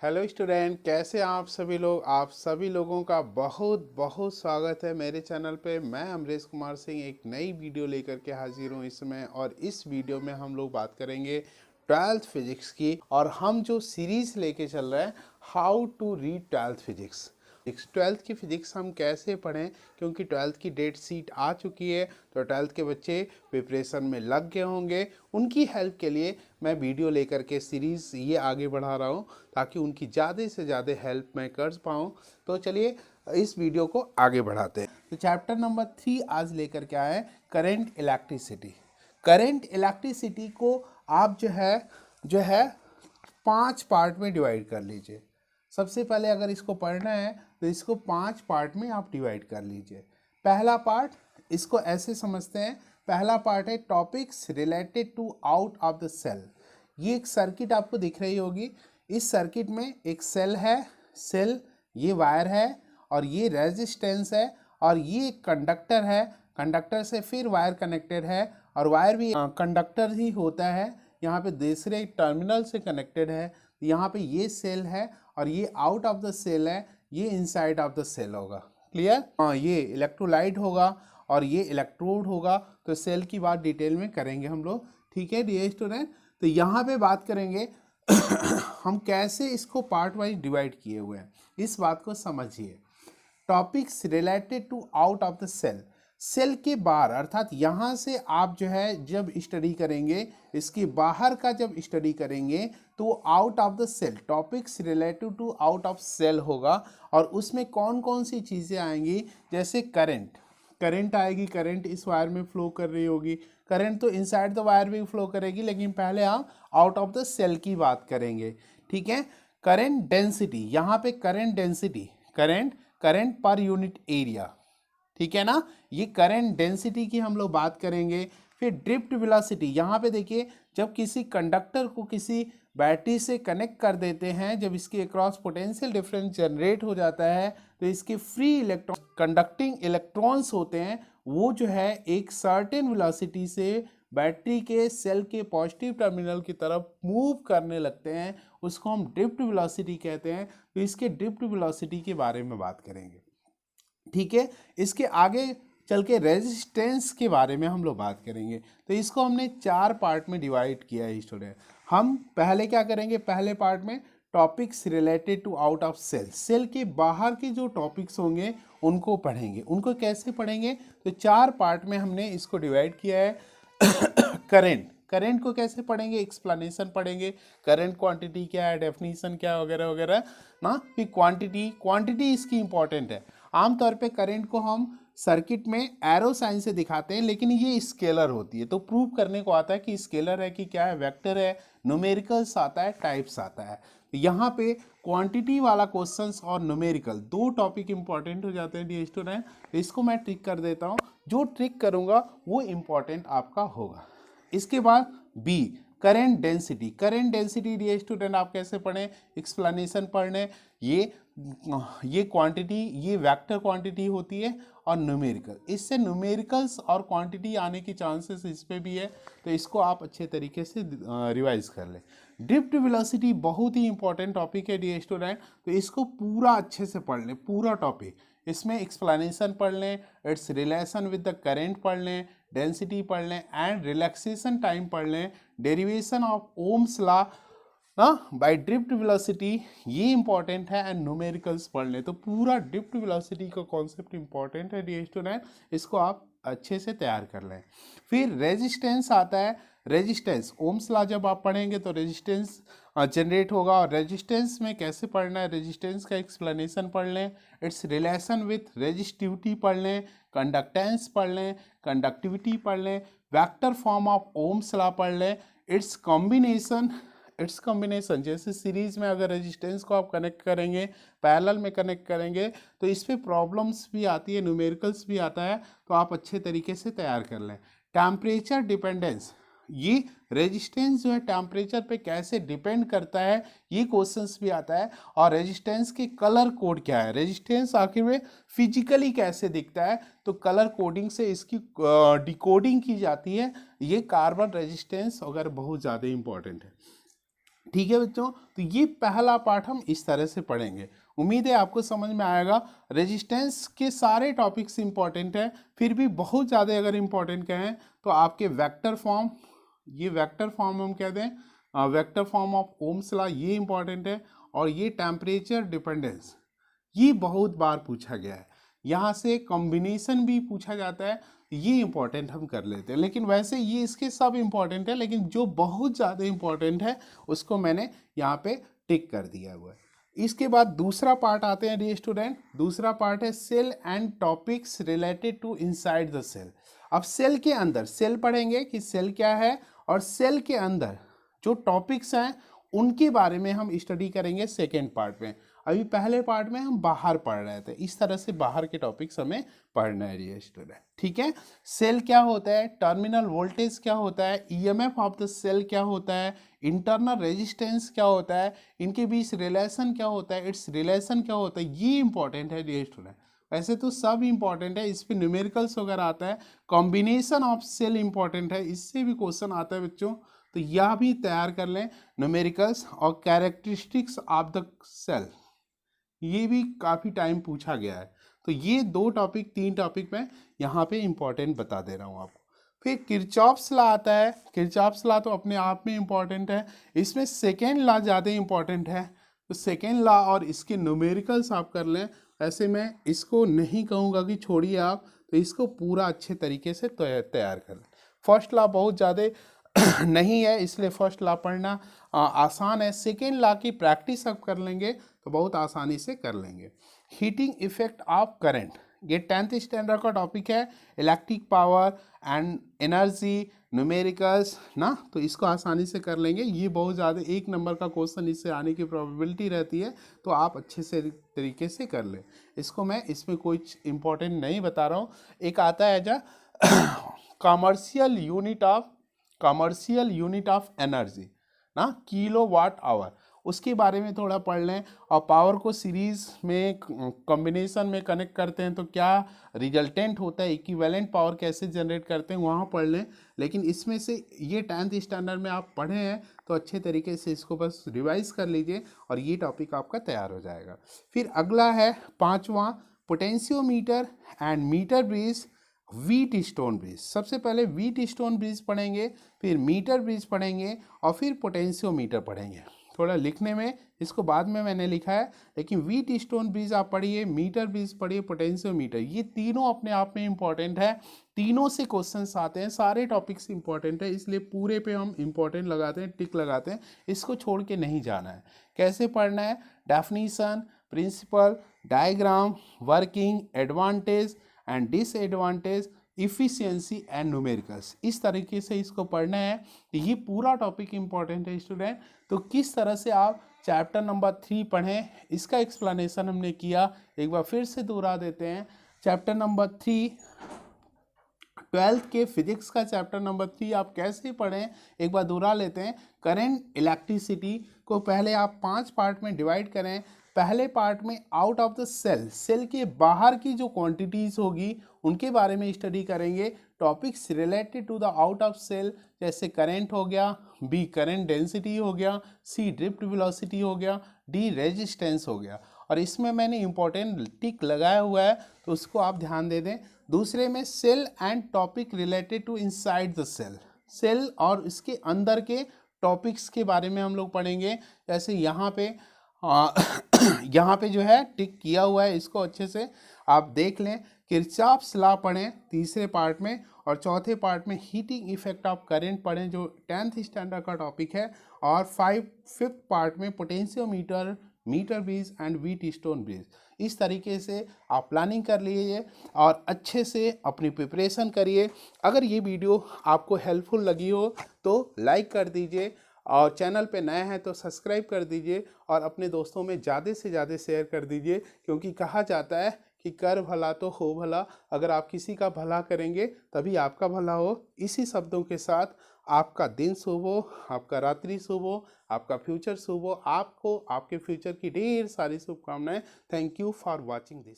Hello student, कैसे हैं आप सभी लोग। आप सभी लोगों का बहुत बहुत स्वागत है मेरे चैनल पे। मैं अमरेश कुमार सिंह एक नई वीडियो लेकर के हाजिर हूँ इस समय। और इस वीडियो में हम लोग बात करेंगे 12th फिजिक्स की। और हम जो सीरीज़ लेके चल रहे हैं how to read 12th physics. 12th की फिजिक्स हम कैसे पढ़ें, क्योंकि 12th की डेट शीट आ चुकी है, तो 12th के बच्चे प्रिपरेशन में लग गए होंगे। उनकी हेल्प के लिए मैं वीडियो लेकर के सीरीज़ ये आगे बढ़ा रहा हूँ, ताकि उनकी ज़्यादा से ज़्यादा हेल्प मैं कर पाऊँ। तो चलिए इस वीडियो को आगे बढ़ाते हैं। तो चैप्टर नंबर 3 आज लेकर के आए, करेंट इलेक्ट्रिसिटी। करेंट इलेक्ट्रिसिटी को आप जो है 5 पार्ट में डिवाइड कर लीजिए। सबसे पहले अगर इसको पढ़ना है तो इसको 5 पार्ट में आप डिवाइड कर लीजिए। पहला पार्ट, इसको ऐसे समझते हैं, पहला पार्ट है topics related to out of the cell. ये एक सर्किट आपको दिख रही होगी। इस सर्किट में एक सेल है, सेल ये वायर है, और ये रेजिस्टेंस है, और ये एक कंडक्टर है। कंडक्टर से फिर वायर कनेक्टेड है, और वायर भी कंडक्टर ही होता है। यहाँ पे दूसरे टर्मिनल से कनेक्टेड है। यहाँ पे ये सेल है, और ये आउट ऑफ द सेल है, ये इनसाइड ऑफ द सेल होगा। क्लियर? हाँ, ये इलेक्ट्रोलाइट होगा और ये इलेक्ट्रोड होगा। तो सेल की बात डिटेल में करेंगे हम लोग, ठीक है डियर स्टूडेंट। तो यहाँ पे बात करेंगे हम कैसे इसको पार्ट वाइज डिवाइड किए हुए हैं, इस बात को समझिए। Topics related to out of the cell, cell के बाहर, अर्थात यहाँ से आप जो है जब स्टडी करेंगे, इसके बाहर का जब स्टडी करेंगे तो out of the cell, topics related to out of cell होगा। और उसमें कौन कौन सी चीज़ें आएंगी, जैसे करंट, करंट आएगी, करंट इस वायर में फ्लो कर रही होगी। करंट तो इनसाइड द वायर भी फ्लो करेगी, लेकिन पहले हम आउट ऑफ द सेल की बात करेंगे, ठीक है। करंट डेंसिटी, यहाँ पे current density, current current per unit area, ठीक है ना, ये करंट डेंसिटी की हम लोग बात करेंगे। फिर ड्रिफ्ट वेलोसिटी, यहाँ पे देखिए, जब किसी कंडक्टर को किसी बैटरी से कनेक्ट कर देते हैं, जब इसके अक्रॉस पोटेंशियल डिफरेंस जनरेट हो जाता है, तो इसके फ्री इलेक्ट्रॉन, कंडक्टिंग इलेक्ट्रॉन्स होते हैं, वो जो है एक सर्टेन वेलोसिटी से बैटरी के सेल के पॉजिटिव टर्मिनल की तरफ मूव करने लगते हैं, उसको हम ड्रिफ्ट वेलोसिटी कहते हैं। तो इसके ड्रिफ्ट वेलोसिटी के बारे में बात करेंगे, ठीक है। इसके आगे चल के रेजिस्टेंस के बारे में हम लोग बात करेंगे। तो इसको हमने 4 पार्ट में डिवाइड किया है स्टूडेंट। हम पहले क्या करेंगे, पहले पार्ट में topics related to out of cell, cell के बाहर के जो टॉपिक्स होंगे उनको पढ़ेंगे। उनको कैसे पढ़ेंगे, तो 4 पार्ट में हमने इसको डिवाइड किया है। करेंट, करंट को कैसे पढ़ेंगे, एक्सप्लेनेशन पढ़ेंगे, करंट क्वांटिटी क्या है, डेफिनेशन क्या है, वगैरह वगैरह ना। फिर क्वांटिटी, क्वांटिटी इसकी इंपॉर्टेंट है। आमतौर पे करंट को हम सर्किट में एरो साइन से दिखाते हैं, लेकिन ये स्केलर होती है, तो प्रूव करने को आता है कि स्केलर है कि क्या है, वेक्टर है, न्यूमेरिकल्स आता है, टाइप्स आता है। यहाँ पे क्वांटिटी वाला क्वेश्चंस और न्यूमेरिकल दो टॉपिक इंपॉर्टेंट हो जाते हैं डियर स्टूडेंट। तो इसको मैं ट्रिक कर देता हूँ, जो ट्रिक करूँगा वो इंपॉर्टेंट आपका होगा। इसके बाद B, current density. Current density dear student आप कैसे पढ़ें, एक्सप्लेनेशन पढ़ने। ये क्वांटिटी, ये वेक्टर क्वांटिटी होती है, और न्यूमेरिकल, इससे न्यूमेरिकल्स और क्वांटिटी आने की चांसेस इस पे भी है। तो इसको आप अच्छे तरीके से रिवाइज कर लें। ड्रिफ्ट वेलोसिटी बहुत ही इंपॉर्टेंट टॉपिक है डियर स्टूडेंट, तो इसको पूरा अच्छे से पढ़ लें, पूरा टॉपिक। इसमें एक्सप्लेनेशन पढ़ लें, it's relation with the current पढ़ लें, डेंसिटी पढ़ लें, एंड रिलैक्सेशन टाइम पढ़ लें, derivation of Ohm's law by drift velocity, ये इंपॉर्टेंट है, एंड न्यूमेरिकल्स पढ़ लें। तो पूरा ड्रिफ्ट वेलोसिटी का कॉन्सेप्ट इंपॉर्टेंट है डियर स्टूडेंट, इसको आप अच्छे से तैयार कर लें। फिर रेजिस्टेंस आता है, रेजिस्टेंस, ओम्स लॉ जब आप पढ़ेंगे तो रेजिस्टेंस जनरेट होगा, और रेजिस्टेंस में कैसे पढ़ना है, रेजिस्टेंस का एक्सप्लेनेशन पढ़ लें, इट्स रिलेशन विथ रेजिस्टिविटी पढ़ लें, कंडक्टेंस पढ़ लें, कंडक्टिविटी पढ़ लें, vector form of Ohm's law पढ़ लें, इट्स कॉम्बिनेशन, इट्स कॉम्बिनेशन, जैसे सीरीज में अगर रेजिस्टेंस को आप कनेक्ट करेंगे, पैरेलल में कनेक्ट करेंगे, तो इस पे प्रॉब्लम्स भी आती है, न्यूमेरिकल्स भी आता है, तो आप अच्छे तरीके से तैयार कर लें। टेम्परेचर डिपेंडेंस, ये रेजिस्टेंस जो है टेम्परेचर पे कैसे डिपेंड करता है, ये क्वेश्चंस भी आता है। और रेजिस्टेंस के कलर कोड क्या है, रेजिस्टेंस आखिर में फिजिकली कैसे दिखता है, तो कलर कोडिंग से इसकी डिकोडिंग की जाती है। ये कार्बन रेजिस्टेंस अगर बहुत ज़्यादा इंपॉर्टेंट है। ठीक है बच्चों, तो ये पहला पार्ट हम इस तरह से पढ़ेंगे। उम्मीद है आपको समझ में आएगा। रेजिस्टेंस के सारे टॉपिक्स इंपॉर्टेंट हैं, फिर भी बहुत ज़्यादा अगर इंपॉर्टेंट कहें तो आपके वेक्टर फॉर्म, ये वेक्टर फॉर्म हम कह दें, vector form of Ohm's law, ये इंपॉर्टेंट है। और ये टेम्परेचर डिपेंडेंस, ये बहुत बार पूछा गया है, यहाँ से कॉम्बिनेशन भी पूछा जाता है, ये इंपॉर्टेंट हम कर लेते हैं। लेकिन वैसे ये इसके सब इंपॉर्टेंट है, लेकिन जो बहुत ज़्यादा इंपॉर्टेंट है उसको मैंने यहाँ पे टिक कर दिया हुआ है। इसके बाद दूसरा पार्ट आते हैं डियर स्टूडेंट। दूसरा पार्ट है cell and topics related to inside the cell. अब सेल के अंदर सेल पढ़ेंगे कि सेल क्या है, और सेल के अंदर जो टॉपिक्स हैं उनके बारे में हम स्टडी करेंगे सेकेंड पार्ट में। अभी पहले पार्ट में हम बाहर पढ़ रहे थे, इस तरह से बाहर के टॉपिक्स हमें पढ़ना है डियर स्टूडेंट। ठीक है, सेल क्या होता है, टर्मिनल वोल्टेज क्या होता है, ईएमएफ ऑफ द सेल क्या होता है, इंटरनल रेजिस्टेंस क्या होता है, इनके बीच रिलेशन क्या होता है, इट्स रिलेशन क्या होता है, ये इंपॉर्टेंट है डियर स्टूडेंट। वैसे तो सब इंपॉर्टेंट है, इस पर न्यूमेरिकल्स वगैरह आता है। कॉम्बिनेशन ऑफ सेल इंपॉर्टेंट है, इससे भी क्वेश्चन आता है बच्चों, तो यह भी तैयार कर लें। न्यूमेरिकल्स और कैरेक्टरिस्टिक्स ऑफ द सेल, ये भी काफ़ी टाइम पूछा गया है। तो ये 2 टॉपिक 3 टॉपिक मैं यहाँ पे इंपॉर्टेंट बता दे रहा हूँ आपको। फिर किरचॉफ्स लॉ आता है। किरचॉफ्स लॉ तो अपने आप में इंपॉर्टेंट है, इसमें सेकेंड लॉ ज़्यादा इंपॉर्टेंट है। तो सेकेंड लॉ और इसके न्यूमेरिकल्स आप कर लें। ऐसे मैं इसको नहीं कहूँगा कि छोड़िए आप, तो इसको पूरा अच्छे तरीके से तैयार कर लें। फर्स्ट लॉ बहुत ज़्यादा नहीं है, इसलिए फर्स्ट लॉ पढ़ना आसान है। सेकेंड लॉ की प्रैक्टिस आप कर लेंगे तो बहुत आसानी से कर लेंगे। हीटिंग इफेक्ट ऑफ करंट, ये 10th स्टैंडर्ड का टॉपिक है। Electric power and energy numericals ना, तो इसको आसानी से कर लेंगे। ये बहुत ज़्यादा 1 नंबर का क्वेश्चन इससे आने की प्रोबेबिलिटी रहती है, तो आप अच्छे से तरीके से कर लें इसको। मैं इसमें कोई इंपॉर्टेंट नहीं बता रहा हूँ। एक आता है जा कमर्शियल यूनिट ऑफ एनर्जी ना, किलो वाट आवर, उसके बारे में थोड़ा पढ़ लें। और पावर को सीरीज में कॉम्बिनेशन में कनेक्ट करते हैं तो क्या रिजल्टेंट होता है, इक्विवेलेंट पावर कैसे जनरेट करते हैं, वहाँ पढ़ लें। लेकिन इसमें से ये 10th स्टैंडर्ड में आप पढ़े हैं तो अच्छे तरीके से इसको बस रिवाइज कर लीजिए और ये टॉपिक आपका तैयार हो जाएगा। फिर अगला है 5वां, potentiometer and meter bridge, Wheatstone bridge. सबसे पहले व्हीट स्टोन ब्रिज पढ़ेंगे, फिर मीटर ब्रिज पढ़ेंगे और फिर पोटेंशियोमीटर पढ़ेंगे। थोड़ा लिखने में इसको बाद में मैंने लिखा है, लेकिन व्हीट स्टोन ब्रिज आप पढ़िए, मीटर ब्रिज पढ़िए, पोटेंशियोमीटर, ये तीनों अपने आप में इंपॉर्टेंट है। तीनों से क्वेश्चंस आते हैं, सारे टॉपिक्स इंपॉर्टेंट है, इसलिए पूरे पे हम इंपॉर्टेंट लगाते हैं, टिक लगाते हैं। इसको छोड़ के नहीं जाना है। कैसे पढ़ना है, definition, principle, diagram, working, advantage and disadvantage, efficiency and numericals, इस तरीके से इसको पढ़ना है। ये पूरा टॉपिक इंपॉर्टेंट है स्टूडेंट। तो किस तरह से आप चैप्टर नंबर 3 पढ़ें, इसका एक्सप्लेनेशन हमने किया, एक बार फिर से दोहरा देते हैं। चैप्टर नंबर 3 12th के फिजिक्स का चैप्टर नंबर 3 आप कैसे पढ़ें, एक बार दोहरा लेते हैं। करंट इलेक्ट्रिसिटी को पहले आप 5 पार्ट में डिवाइड करें। पहले पार्ट में out of the cell, cell के बाहर की जो क्वांटिटीज होगी उनके बारे में स्टडी करेंगे। Topics related to the out of cell, जैसे करंट हो गया, बी करंट डेंसिटी हो गया, सी ड्रिफ्ट वेलोसिटी हो गया, डी रेजिस्टेंस हो गया। और इसमें मैंने इंपॉर्टेंट टिक लगाया हुआ है, तो उसको आप ध्यान दे दें। दूसरे में cell and topic related to inside the cell, cell और इसके अंदर के टॉपिक्स के बारे में हम लोग पढ़ेंगे। जैसे यहाँ पे यहाँ पे जो है टिक किया हुआ है, इसको अच्छे से आप देख लें। किरचॉफ्स लॉ पढ़ें तीसरे पार्ट में, और चौथे पार्ट में हीटिंग इफेक्ट ऑफ करंट पढ़ें जो 10th स्टैंडर्ड का टॉपिक है। और 5th पार्ट में potentiometer, meter bridge and Wheatstone bridge. इस तरीके से आप प्लानिंग कर लीजिए और अच्छे से अपनी प्रिपरेशन करिए। अगर ये वीडियो आपको हेल्पफुल लगी हो तो लाइक कर दीजिए, और चैनल पे नए हैं तो सब्सक्राइब कर दीजिए, और अपने दोस्तों में ज़्यादा से ज़्यादा शेयर कर दीजिए, क्योंकि कहा जाता है कि कर भला तो हो भला। अगर आप किसी का भला करेंगे तभी आपका भला हो। इसी शब्दों के साथ आपका दिन शुभ हो, आपका रात्रि शुभ हो, आपका फ्यूचर शुभ हो। आपको आपके फ्यूचर की ढेर सारी शुभकामनाएं। Thank you for watching this.